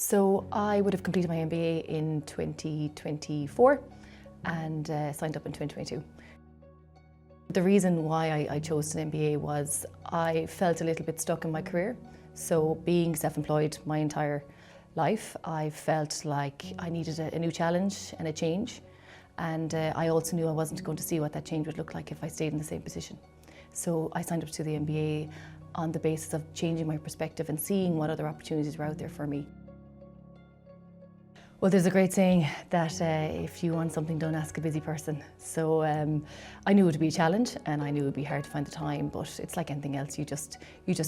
So I would have completed my MBA in 2024 and signed up in 2022. The reason why I chose an MBA was I felt a little bit stuck in my career. So being self-employed my entire life, I felt like I needed a new challenge and a change. And I also knew I wasn't going to see what that change would look like if I stayed in the same position. So I signed up to the MBA on the basis of changing my perspective and seeing what other opportunities were out there for me. Well, there's a great saying that if you want something done, ask a busy person. So I knew it would be a challenge and I knew it would be hard to find the time, but it's like anything else, you just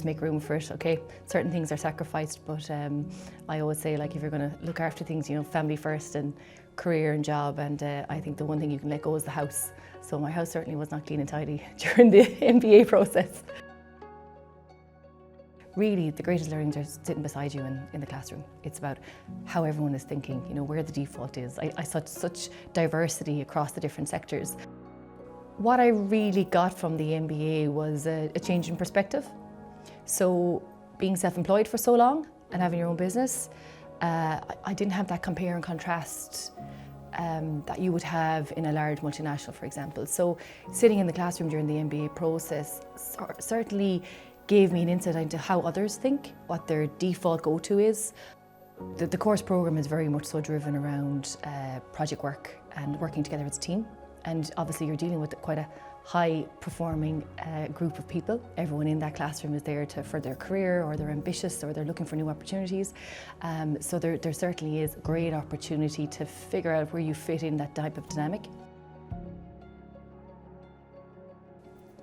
make room for it, okay? Certain things are sacrificed, but I always say, like, if you're gonna look after things, you know, family first and career and job, and I think the one thing you can let go is the house. So my house certainly was not clean and tidy during the MBA process. Really, the greatest learnings are sitting beside you in the classroom. It's about how everyone is thinking, you know, where the default is. I saw such diversity across the different sectors. What I really got from the MBA was a change in perspective. So being self-employed for so long and having your own business, I didn't have that compare and contrast that you would have in a large multinational, for example. So sitting in the classroom during the MBA process certainly gave me an insight into how others think, what their default go-to is. The course program is very much so driven around project work and working together as a team. And obviously you're dealing with quite a high-performing group of people. Everyone in that classroom is there for their career, or they're ambitious, or they're looking for new opportunities. So there certainly is a great opportunity to figure out where you fit in that type of dynamic.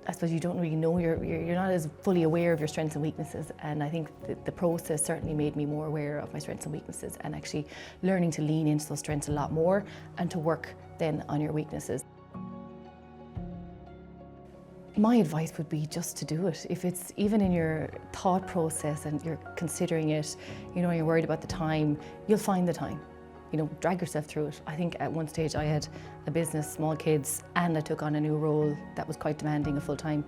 I suppose you don't really know, you're not as fully aware of your strengths and weaknesses, and I think the process certainly made me more aware of my strengths and weaknesses, and actually learning to lean into those strengths a lot more and to work then on your weaknesses. My advice would be just to do it. If it's even in your thought process and you're considering it, you know, you're worried about the time, you'll find the time. You know, drag yourself through it. I think at one stage I had a business, small kids, and I took on a new role that was quite demanding, a full-time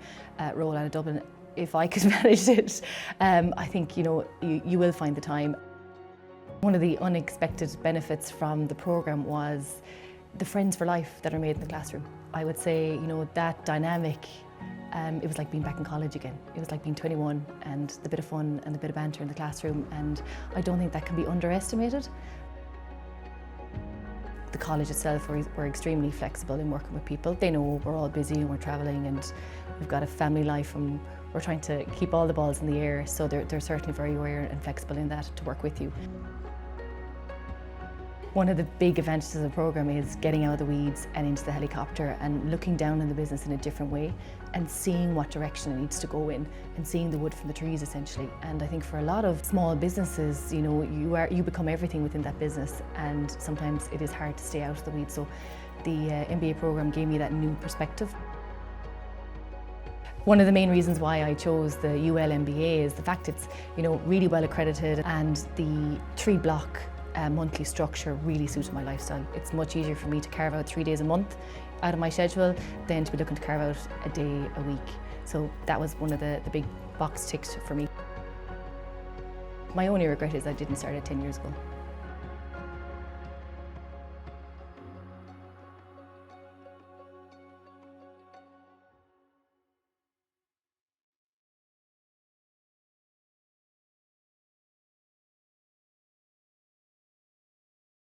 role out of Dublin. If I could manage it, I think, you know, you will find the time. One of the unexpected benefits from the programme was the friends for life that are made in the classroom. I would say, you know, that dynamic, it was like being back in college again. It was like being 21 and the bit of fun and the bit of banter in the classroom, and I don't think that can be underestimated. The college itself, we're extremely flexible in working with people. They know we're all busy and we're travelling and we've got a family life and we're trying to keep all the balls in the air, so they're certainly very aware and flexible in that to work with you. One of the big advantages of the programme is getting out of the weeds and into the helicopter and looking down on the business in a different way and seeing what direction it needs to go in and seeing the wood from the trees, essentially. And I think for a lot of small businesses, you know, you become everything within that business, and sometimes it is hard to stay out of the weeds. So the MBA programme gave me that new perspective. One of the main reasons why I chose the UL MBA is the fact it's, you know, really well accredited, and the 3-block monthly structure really suited my lifestyle. It's much easier for me to carve out 3 days a month out of my schedule than to be looking to carve out a day a week. So that was one of the big box ticked for me. My only regret is I didn't start it 10 years ago.